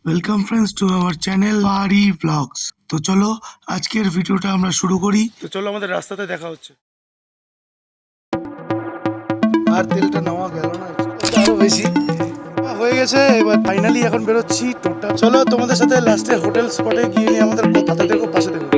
Welcome friends to our channel পাহাড়ি blogs. তো চলো আজকের ভিডিওটা আমরা শুরু করি। তো চলো আমাদের রাস্তাতে দেখা হচ্ছে। আর তেলটা নেওয়া গেল না, আরো বেশি হয়ে গেছে। এবার ফাইনালি এখন বেরোচ্ছি টোটা। চলো তোমাদের সাথে লাস্টে হোটেল স্পটে গিয়ে নিয়ে আমাদের কথাতে দেখো, পাশে দেখো।